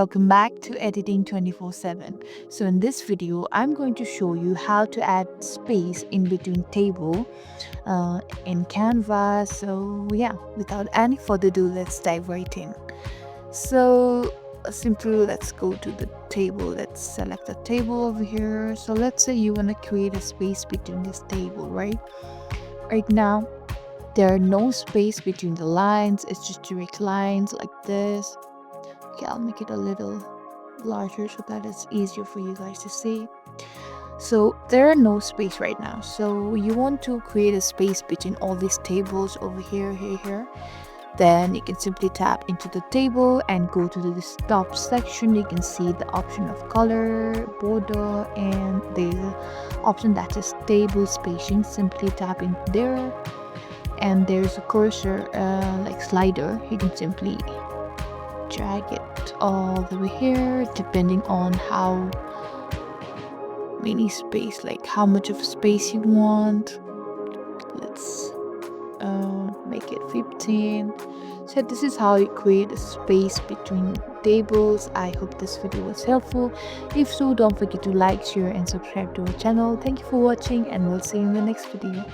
welcome back to Editing 24/7. So in this video, I'm going to show you how to add space in between table in Canva. So yeah, without any further ado, let's dive right in. So simply let's go to the table. Let's select a table over here. So let's say you want to create a space between this table, right? Right now, there are no space between the lines. It's just direct lines like this. Okay, I'll make it a little larger so that it's easier for you guys to see. So there are no space right now. So you want to create a space between all these tables over here, here. Then you can simply tap into the table and go to this top section. You can see the option of color, border, and there's an option that is table spacing. Simply tap in there, and there's a cursor like slider. You can simply drag it all the way here, depending on how many space, like how much of space you want. Let's make it 15. So this is how you create a space between tables. I hope this video was helpful. If so, don't forget to like, share, and subscribe to our channel. Thank you for watching, and we'll see you in the next video.